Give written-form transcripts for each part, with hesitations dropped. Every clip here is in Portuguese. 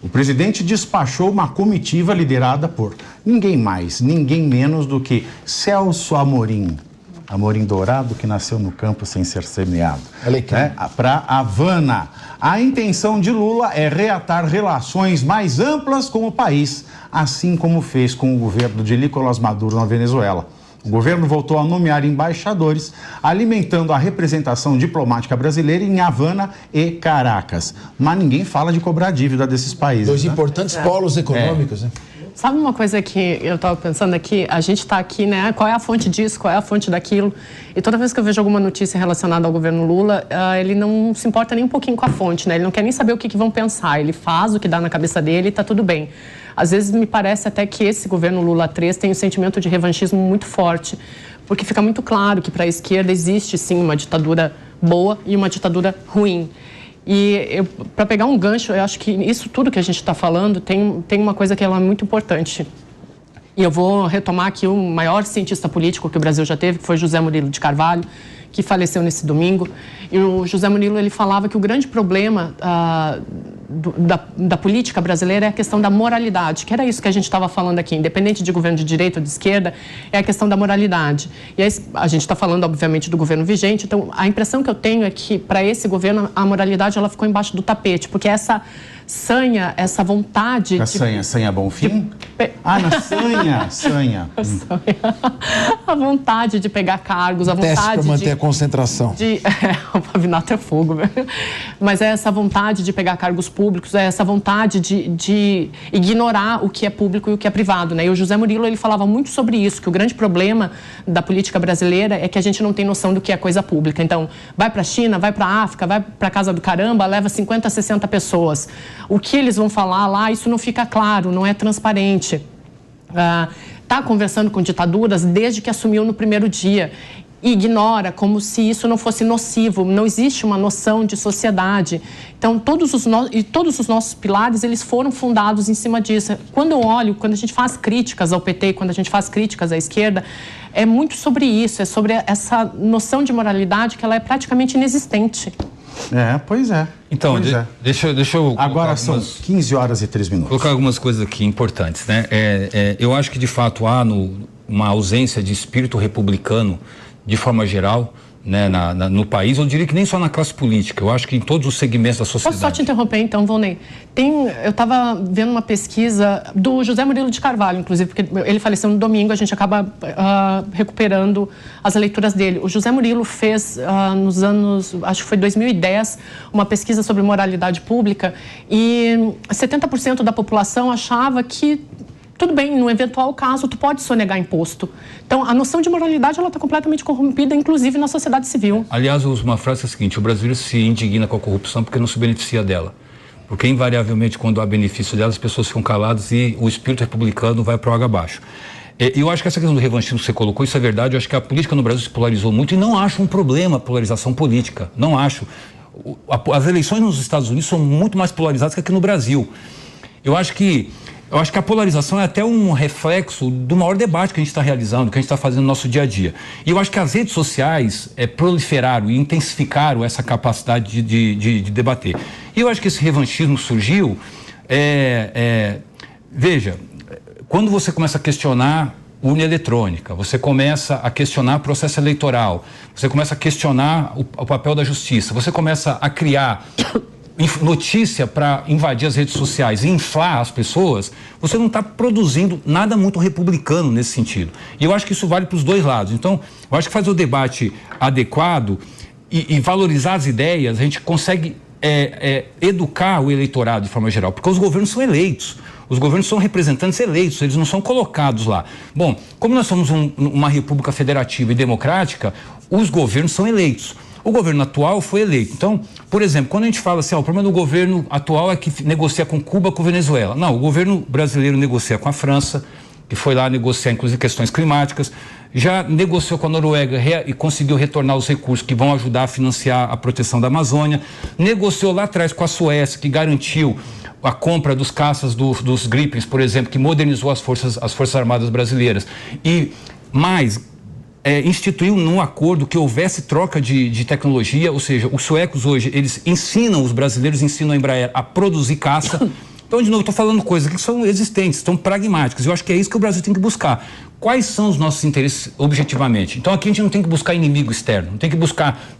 O presidente despachou uma comitiva liderada por ninguém mais, ninguém menos do que Celso Amorim. Amorim Dourado, que nasceu no campo sem ser semeado. Para Havana. A intenção de Lula é reatar relações mais amplas com o país, assim como fez com o governo de Nicolás Maduro na Venezuela. O governo voltou a nomear embaixadores, alimentando a representação diplomática brasileira em Havana e Caracas. Mas ninguém fala de cobrar dívida desses países. Dois importantes polos econômicos, né? Sabe uma coisa que eu estava pensando aqui? A gente está aqui, né? Qual é a fonte disso? Qual é a fonte daquilo? E toda vez que eu vejo alguma notícia relacionada ao governo Lula, ele não se importa nem um pouquinho com a fonte, né? Ele não quer nem saber o que vão pensar. Ele faz o que dá na cabeça dele e está tudo bem. Às vezes me parece até que esse governo Lula 3 tem um sentimento de revanchismo muito forte, porque fica muito claro que para a esquerda existe sim uma ditadura boa e uma ditadura ruim. E para pegar um gancho, eu acho que isso tudo que a gente está falando tem uma coisa que ela é muito importante. E eu vou retomar aqui o maior cientista político que o Brasil já teve, que foi José Murilo de Carvalho, que faleceu nesse domingo. E o José Murilo, ele falava que o grande problema da política brasileira é a questão da moralidade, que era isso que a gente estava falando aqui, independente de governo de direita ou de esquerda, é a questão da moralidade. E aí, a gente está falando, obviamente, do governo vigente, então a impressão que eu tenho é que, para esse governo, a moralidade ela ficou embaixo do tapete, porque essa sanha, essa vontade... Sanha Bom Fim? Na sanha. A vontade de pegar cargos, a vontade para manter a concentração. O pavinato é fogo, velho. Mas é essa vontade de pegar cargos públicos, é essa vontade de ignorar o que é público e o que é privado, né? E o José Murilo, ele falava muito sobre isso, que o grande problema da política brasileira é que a gente não tem noção do que é coisa pública. Então, vai para a China, vai para a África, vai para a casa do caramba, leva 50, 60 pessoas. O que eles vão falar lá, isso não fica claro, não é transparente. Está conversando com ditaduras desde que assumiu no primeiro dia. Ignora como se isso não fosse nocivo, não existe uma noção de sociedade. Então, todos os nossos pilares, eles foram fundados em cima disso. Quando eu olho, quando a gente faz críticas ao PT, quando a gente faz críticas à esquerda, é muito sobre isso, é sobre essa noção de moralidade que ela é praticamente inexistente. Pois é. Então, deixa eu... Agora são 15 horas e 3 minutos. Colocar algumas coisas aqui importantes, né? Eu acho que, de fato, há uma ausência de espírito republicano, de forma geral, né, no país. Eu diria que nem só na classe política, eu acho que em todos os segmentos da sociedade. Posso só te interromper, então, Volney? Eu estava vendo uma pesquisa do José Murilo de Carvalho, inclusive, porque ele faleceu no domingo, a gente acaba recuperando as leituras dele. O José Murilo fez, nos anos, acho que foi 2010, uma pesquisa sobre moralidade pública e 70% da população achava que tudo bem, no eventual caso, tu pode sonegar imposto. Então, a noção de moralidade, ela está completamente corrompida, inclusive na sociedade civil. Aliás, eu uso uma frase que é a seguinte: o brasileiro se indigna com a corrupção porque não se beneficia dela. Porque, invariavelmente, quando há benefício dela, as pessoas ficam caladas e o espírito republicano vai para o água abaixo. Eu acho que essa questão do revanchismo que você colocou, isso é verdade. Eu acho que a política no Brasil se polarizou muito e não acho um problema a polarização política. Não acho. As eleições nos Estados Unidos são muito mais polarizadas que aqui no Brasil. Eu acho que a polarização é até um reflexo do maior debate que a gente está realizando, que a gente está fazendo no nosso dia a dia. E eu acho que as redes sociais proliferaram e intensificaram essa capacidade de debater. E eu acho que esse revanchismo surgiu, veja, quando você começa a questionar urna eletrônica, você começa a questionar processo eleitoral, você começa a questionar o papel da justiça, você começa a criar notícia para invadir as redes sociais e inflar as pessoas, você não está produzindo nada muito republicano nesse sentido. E eu acho que isso vale para os dois lados. Então, eu acho que fazer o debate adequado e valorizar as ideias, a gente consegue educar o eleitorado de forma geral, porque os governos são eleitos. Os governos são representantes eleitos, eles não são colocados lá. Bom, como nós somos uma república federativa e democrática, os governos são eleitos. O governo atual foi eleito. Então, por exemplo, quando a gente fala assim, o problema do governo atual é que negocia com Cuba, com Venezuela. Não, o governo brasileiro negocia com a França, que foi lá negociar inclusive questões climáticas, já negociou com a Noruega e conseguiu retornar os recursos que vão ajudar a financiar a proteção da Amazônia, negociou lá atrás com a Suécia, que garantiu a compra dos caças dos Gripens, por exemplo, que modernizou as Forças Armadas brasileiras. E mais, instituiu num acordo que houvesse troca de tecnologia, ou seja, os suecos hoje, os brasileiros ensinam a Embraer a produzir caça, Então, de novo, estou falando coisas que são existentes, são pragmáticas. Eu acho que é isso que o Brasil tem que buscar. Quais são os nossos interesses objetivamente? Então, aqui a gente não tem que buscar inimigo externo, não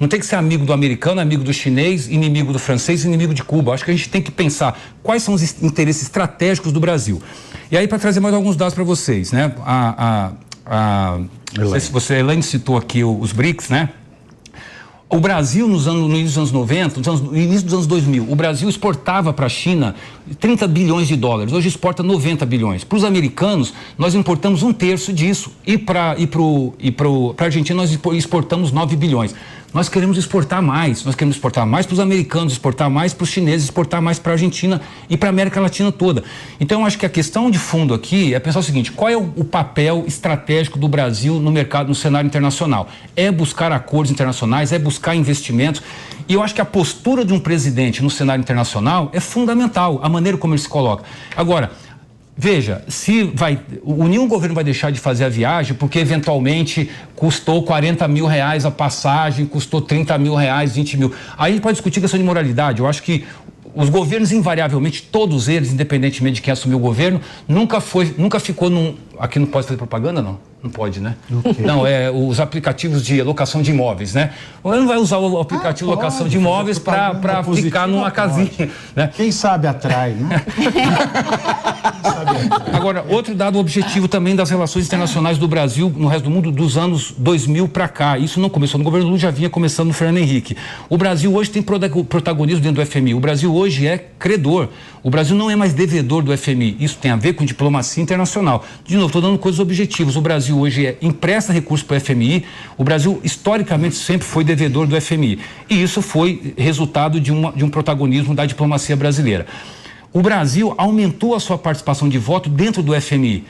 tem que ser amigo do americano, amigo do chinês, inimigo do francês, inimigo de Cuba. Acho que a gente tem que pensar quais são os interesses estratégicos do Brasil. E aí, para trazer mais alguns dados para vocês, né? Não sei se você, Elaine, citou aqui os BRICS, né? O Brasil, no início dos anos 90, no início dos anos 2000, o Brasil exportava para a China 30 bilhões de dólares. Hoje exporta 90 bilhões. Para os americanos, nós importamos 1/3 disso. E para a Argentina, nós exportamos 9 bilhões. Nós queremos exportar mais. Nós queremos exportar mais para os americanos, exportar mais para os chineses, exportar mais para a Argentina e para a América Latina toda. Então, eu acho que a questão de fundo aqui é pensar o seguinte: qual é o papel estratégico do Brasil no mercado, no cenário internacional? É buscar acordos internacionais, é buscar investimentos. E eu acho que a postura de um presidente no cenário internacional é fundamental, a maneira como ele se coloca. Agora, veja, nenhum governo vai deixar de fazer a viagem porque eventualmente custou 40 mil reais a passagem, custou 30 mil reais, 20 mil. Aí ele pode discutir questão de moralidade. Eu acho que os governos, invariavelmente, todos eles, independentemente de quem assumiu o governo, nunca ficou num... Aqui não pode fazer propaganda, não? Não pode, né? Não, os aplicativos de locação de imóveis, né? Ele não vai usar o aplicativo de locação de imóveis para ficar numa casinha, né? Quem sabe atrai, né? Agora, outro dado objetivo também das relações internacionais do Brasil no resto do mundo dos anos 2000 para cá. Isso não começou no governo Lula, já vinha começando no Fernando Henrique. O Brasil hoje tem protagonismo dentro do FMI. O Brasil hoje é credor. O Brasil não é mais devedor do FMI. Isso tem a ver com diplomacia internacional. De novo, estou dando coisas objetivas. O Brasil hoje empresta recursos para o FMI. O Brasil, historicamente, sempre foi devedor do FMI. E isso foi resultado de um protagonismo da diplomacia brasileira. O Brasil aumentou a sua participação de voto dentro do FMI,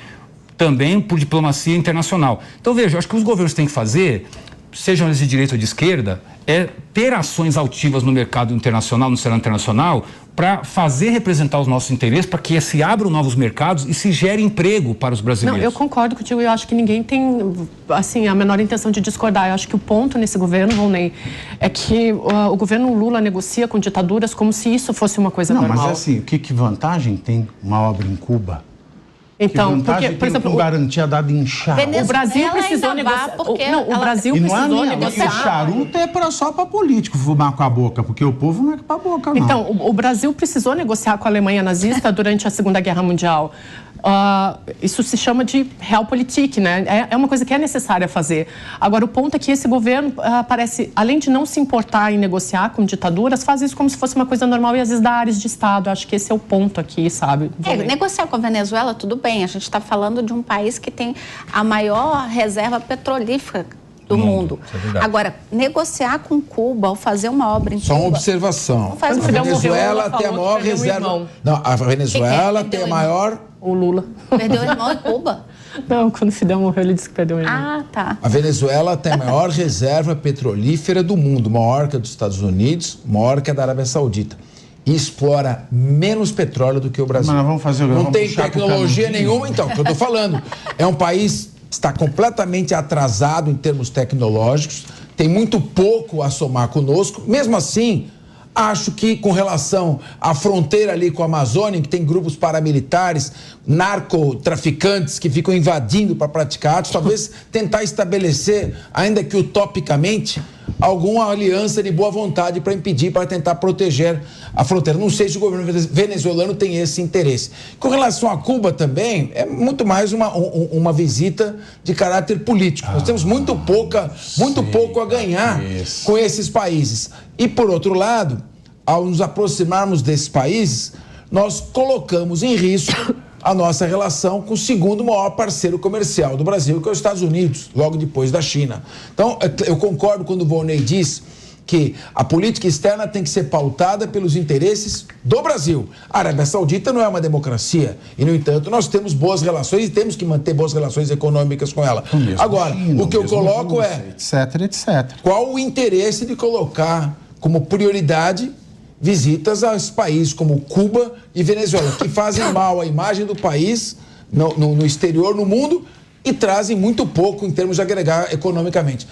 também por diplomacia internacional. Então, veja, acho que os governos têm que fazer, sejam eles de direita ou de esquerda, é ter ações altivas no mercado internacional, no cenário internacional, para fazer representar os nossos interesses, para que se abram novos mercados e se gere emprego para os brasileiros. Não, eu concordo contigo, eu acho que ninguém tem, assim, a menor intenção de discordar. Eu acho que o ponto nesse governo, Volney, é que o governo Lula negocia com ditaduras como se isso fosse uma coisa normal. Mas assim, que vantagem tem uma obra em Cuba? Então, porque, por exemplo, com garantia dada em charuto. O Brasil precisou negociar. O Brasil precisou negociar. O charuto é só para político fumar com a boca, porque o povo não é para a boca, não. Então, o Brasil precisou negociar com a Alemanha nazista durante a Segunda Guerra Mundial. Isso se chama de realpolitik, né? É uma coisa que é necessária fazer. Agora, o ponto é que esse governo parece, além de não se importar em negociar com ditaduras, faz isso como se fosse uma coisa normal e às vezes dá áreas de Estado. Acho que esse é o ponto aqui, sabe? Negociar com a Venezuela, tudo bem. A gente está falando de um país que tem a maior reserva petrolífera do mundo. É agora, negociar com Cuba ou fazer uma obra em Cuba... Só uma observação. A Venezuela tem a maior reserva... Não, a Venezuela tem a maior... O Lula. Perdeu o irmão em Cuba? Não, quando o Fidel morreu, ele disse que perdeu o irmão. Ah, tá. A Venezuela tem a maior reserva petrolífera do mundo, maior que a dos Estados Unidos, maior que a da Arábia Saudita. E explora menos petróleo do que o Brasil. Mas nós vamos fazer... Não tem tecnologia nenhuma, então, que eu estou falando. É um país que está completamente atrasado em termos tecnológicos, tem muito pouco a somar conosco. Mesmo assim, acho que com relação à fronteira ali com a Amazônia, que tem grupos paramilitares, narcotraficantes que ficam invadindo para praticar atos, talvez tentar estabelecer, ainda que utopicamente, alguma aliança de boa vontade para impedir, para tentar proteger a fronteira. Não sei se o governo venezuelano tem esse interesse. Com relação a Cuba também, é muito mais uma visita de caráter político. Nós temos muito pouco a ganhar com esses países. E, por outro lado, ao nos aproximarmos desses países, nós colocamos em risco a nossa relação com o segundo maior parceiro comercial do Brasil, que é os Estados Unidos, logo depois da China. Então, eu concordo quando o Volney diz que a política externa tem que ser pautada pelos interesses do Brasil. A Arábia Saudita não é uma democracia e, no entanto, nós temos boas relações e temos que manter boas relações econômicas com ela. Agora, o que eu coloco etc. Qual o interesse de colocar como prioridade visitas a países como Cuba e Venezuela, que fazem mal à imagem do país no exterior, no mundo, e trazem muito pouco em termos de agregar economicamente.